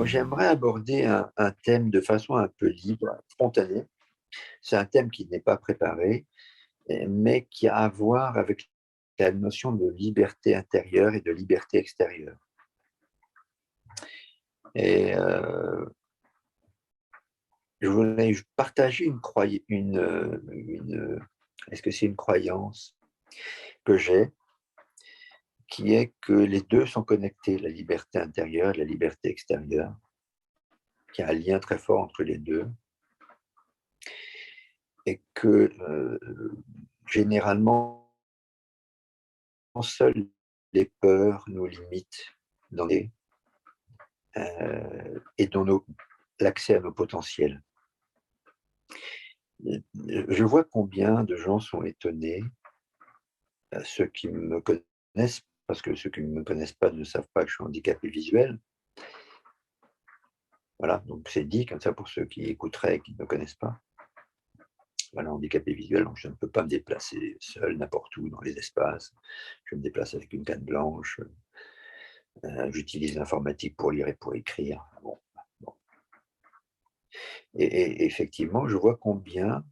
Donc, j'aimerais aborder un thème de façon un peu libre, spontanée. C'est un thème qui n'est pas préparé, mais qui a à voir avec la notion de liberté intérieure et de liberté extérieure. Et je voulais partager est-ce que c'est une croyance que j'ai, qui est que les deux sont connectés, la liberté intérieure et la liberté extérieure, qu'il y a un lien très fort entre les deux, et que généralement, seules les peurs nous limitent et dans l'accès à nos potentiels. Je vois combien de gens sont étonnés, ceux qui me connaissent, parce que ceux qui ne me connaissent pas ne savent pas que je suis handicapé visuel. Voilà, donc c'est dit comme ça pour ceux qui écouteraient et qui ne me connaissent pas. Voilà, handicapé visuel, donc je ne peux pas me déplacer seul n'importe où dans les espaces. Je me déplace avec une canne blanche. J'utilise l'informatique pour lire et pour écrire. Bon. Et effectivement, je vois combien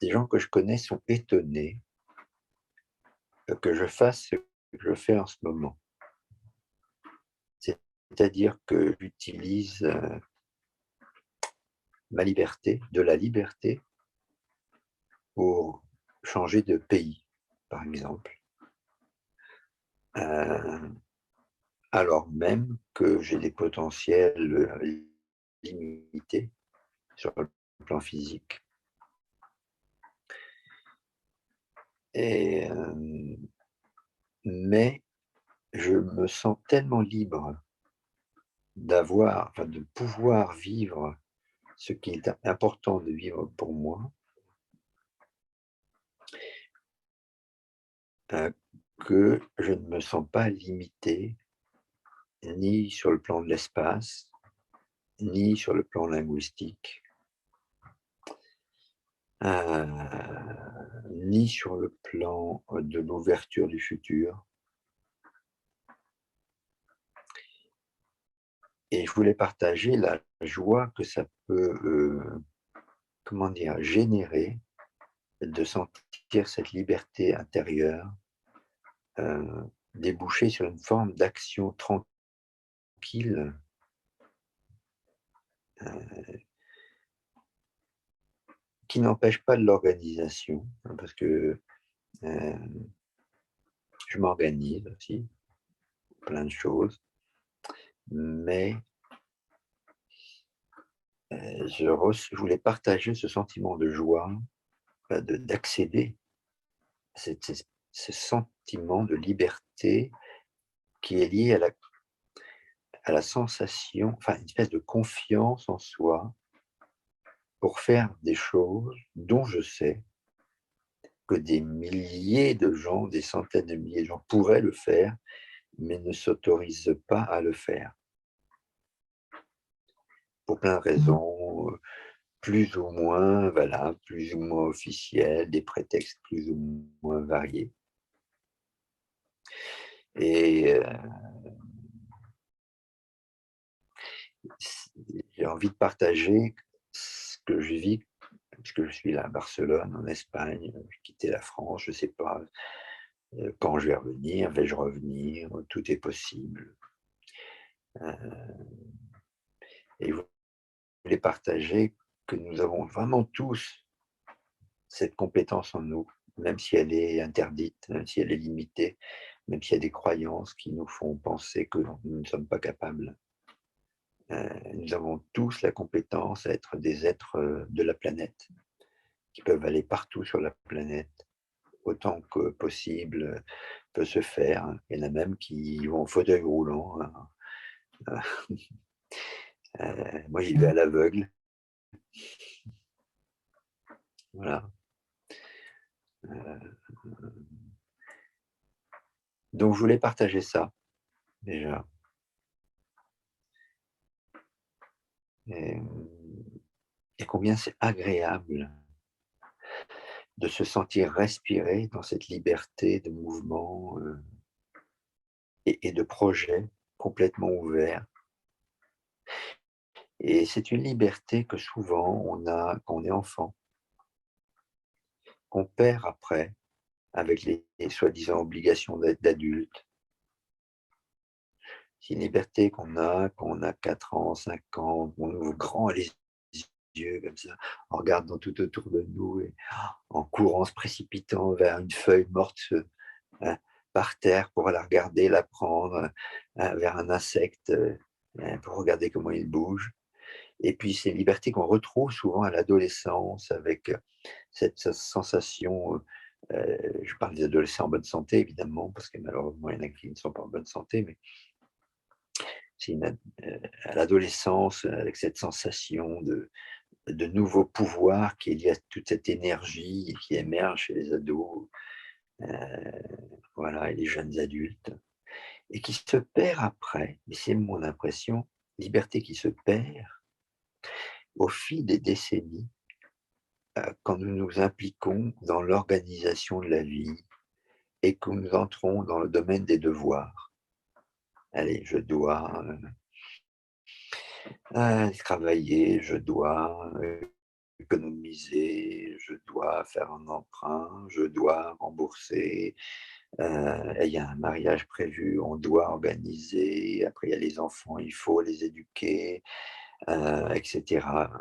des gens que je connais sont étonnés que je fasse ce que je fais en ce moment. C'est-à-dire que j'utilise de la liberté, pour changer de pays, par exemple. Alors même que j'ai des potentiels limités sur le plan physique. Mais je me sens tellement libre de pouvoir vivre ce qui est important de vivre pour moi, que je ne me sens pas limité, ni sur le plan de l'espace, ni sur le plan linguistique, ni sur le plan de l'ouverture du futur. Et je voulais partager la joie que ça peut, générer, de sentir cette liberté intérieure, déboucher sur une forme d'action tranquille, qui n'empêche pas de l'organisation, hein, parce que je m'organise aussi, plein de choses, mais je voulais partager ce sentiment de joie, d'accéder à ce sentiment de liberté qui est lié à la sensation, enfin une espèce de confiance en soi pour faire des choses dont je sais que des milliers de gens, des centaines de milliers de gens pourraient le faire, mais ne s'autorisent pas à le faire. Pour plein de raisons, plus ou moins valables, plus ou moins officielles, des prétextes plus ou moins variés. Et j'ai envie de partager ce que je vis, puisque je suis là à Barcelone, en Espagne, j'ai quitté la France, je ne sais pas quand je vais revenir, vais-je revenir, tout est possible. Et je voulais partager que nous avons vraiment tous cette compétence en nous, même si elle est interdite, même si elle est limitée, même s'il y a des croyances qui nous font penser que nous ne sommes pas capables. Nous avons tous la compétence à être des êtres de la planète, qui peuvent aller partout sur la planète, autant que possible peut se faire. Il y en a même qui vont en fauteuil roulant. Moi, j'y vais à l'aveugle. Voilà. Donc, je voulais partager ça, déjà. Et combien c'est agréable de se sentir respirer dans cette liberté de mouvement et de projet complètement ouvert, Et c'est une liberté que souvent on a quand on est enfant, qu'on perd après avec les soi-disant obligations d'adulte. C'est une liberté qu'on a quand on a 4 ans, 5 ans, on ouvre grand les yeux comme ça, en regardant tout autour de nous et en courant, se précipitant vers une feuille morte, hein, par terre pour la regarder, la prendre, vers un insecte, pour regarder comment il bouge. Et puis c'est une liberté qu'on retrouve souvent à l'adolescence avec, cette sensation, je parle des adolescents en bonne santé évidemment, parce que malheureusement il y en a qui ne sont pas en bonne santé, mais c'est à l'adolescence, avec cette sensation de nouveau pouvoir qui est lié à toute cette énergie qui émerge chez les ados, heu, voilà, et les jeunes adultes et qui se perd après, et c'est mon impression, liberté qui se perd au fil des décennies, quand nous nous impliquons dans l'organisation de la vie et que nous entrons dans le domaine des devoirs. Allez, je dois, travailler, je dois, économiser, je dois faire un emprunt, je dois rembourser, et il y a un mariage prévu, on doit organiser, après il y a les enfants, il faut les éduquer, et cetera.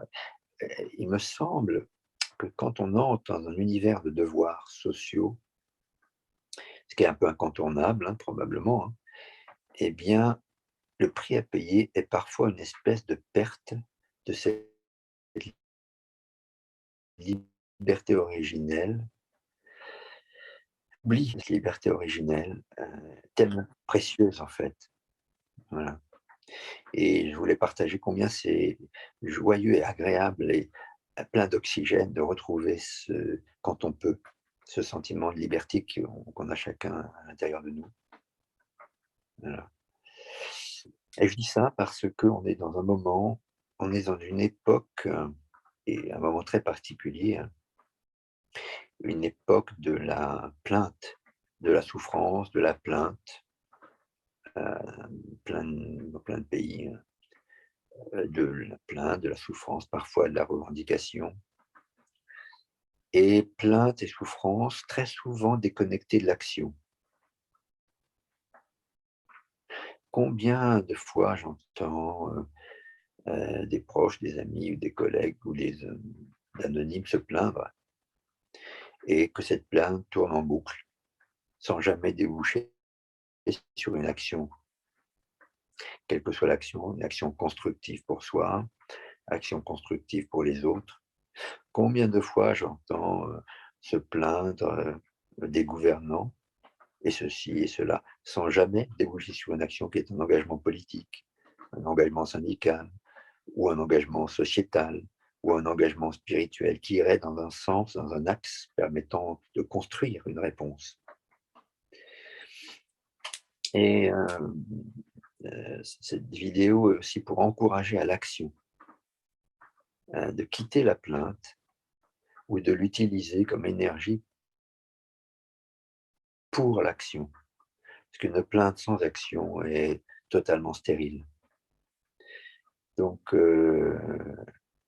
Il me semble que quand on entre dans un univers de devoirs sociaux, ce qui est un peu incontournable, hein, probablement, hein, eh bien, le prix à payer est parfois une espèce de perte de cette liberté originelle. Oublie cette liberté originelle, tellement précieuse en fait, voilà. Et je voulais partager combien c'est joyeux et agréable et plein d'oxygène de retrouver quand on peut, ce sentiment de liberté qu'on a chacun à l'intérieur de nous, voilà. Et je dis ça parce qu'on est dans un moment, on est dans une époque, et un moment très particulier, hein, une époque de la plainte, de la souffrance, de la plainte, dans plein de pays, de la plainte, de la souffrance, parfois de la revendication. Et plainte et souffrance très souvent déconnectées de l'action. Combien de fois j'entends, des proches, des amis ou des collègues ou des, anonymes se plaindre et que cette plainte tourne en boucle, sans jamais déboucher sur une action, quelle que soit l'action, une action constructive pour soi, action constructive pour les autres. Combien de fois j'entends, se plaindre, des gouvernants et ceci et cela, sans jamais déboucher sur une action qui est un engagement politique, un engagement syndical ou un engagement sociétal ou un engagement spirituel qui irait dans un sens, dans un axe permettant de construire une réponse. Et cette vidéo est aussi pour encourager à l'action, de quitter la plainte ou de l'utiliser comme énergie pour l'action. Parce qu'une plainte sans action est totalement stérile. Donc,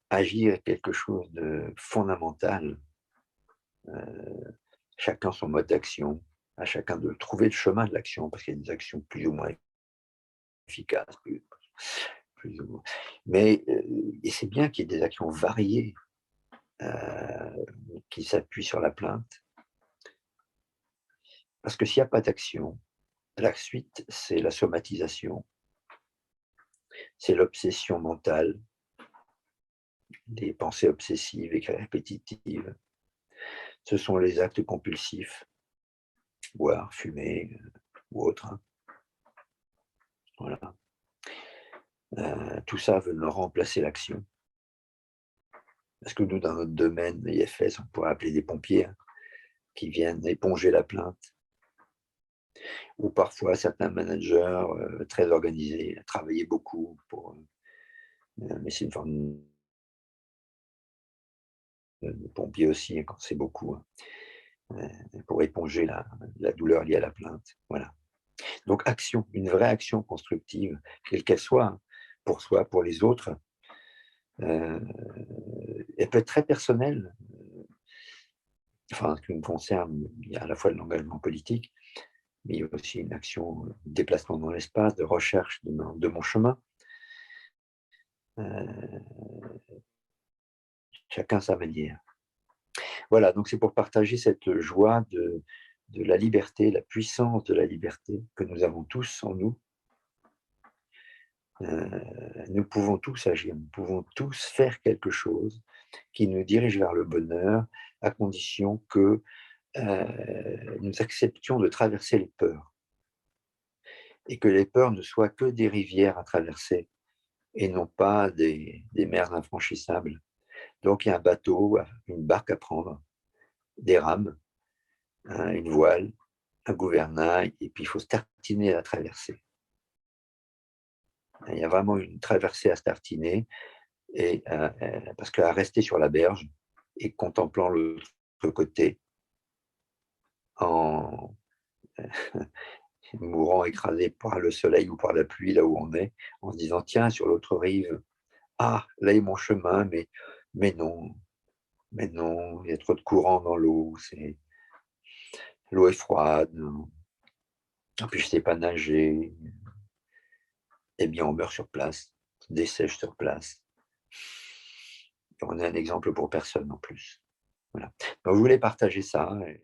agir est quelque chose de fondamental. Chacun son mode d'action, à chacun de trouver le chemin de l'action, parce qu'il y a des actions plus ou moins efficaces, plus ou moins. Mais, et c'est bien qu'il y ait des actions variées, qui s'appuient sur la plainte, parce que s'il n'y a pas d'action, la suite, c'est la somatisation, c'est l'obsession mentale, des pensées obsessives et répétitives. Ce sont les actes compulsifs, boire, fumer, ou autre, hein. Voilà. Tout ça venant remplacer l'action. Parce que nous, dans notre domaine IFS, on pourrait appeler des pompiers, hein, qui viennent éponger la plainte. Ou parfois certains managers, très organisés, travailler beaucoup mais c'est une forme de pompier aussi, hein, quand c'est beaucoup, hein, pour éponger la douleur liée à la plainte. Voilà. Donc action, une vraie action constructive, quelle qu'elle soit, hein. pour soi, pour les autres, elle peut être très personnelle. Enfin, en ce qui me concerne, il y a à la fois de l'engagement politique, mais il y a aussi une action de déplacement dans l'espace, de recherche de mon chemin. Chacun sa manière. Voilà, donc c'est pour partager cette joie de la liberté, la puissance de la liberté que nous avons tous en nous. Nous pouvons tous agir, nous pouvons tous faire quelque chose qui nous dirige vers le bonheur, à condition que nous acceptions de traverser les peurs. Et que les peurs ne soient que des rivières à traverser et non pas des mers infranchissables. Donc il y a un bateau, une barque à prendre, des rames, une voile, un gouvernail, et puis il faut se tartiner à la traversée. Il y a vraiment une traversée à se tartiner, et, parce qu'à rester sur la berge et contemplant l'autre côté, en mourant écrasé par le soleil ou par la pluie là où on est, en se disant tiens, sur l'autre rive, ah, là est mon chemin, mais non, mais non, il y a trop de courant dans l'eau, l'eau est froide, en plus je ne sais pas nager, eh bien on meurt sur place, on dessèche sur place. Et on est un exemple pour personne en plus. Voilà. Donc je voulais partager ça. Et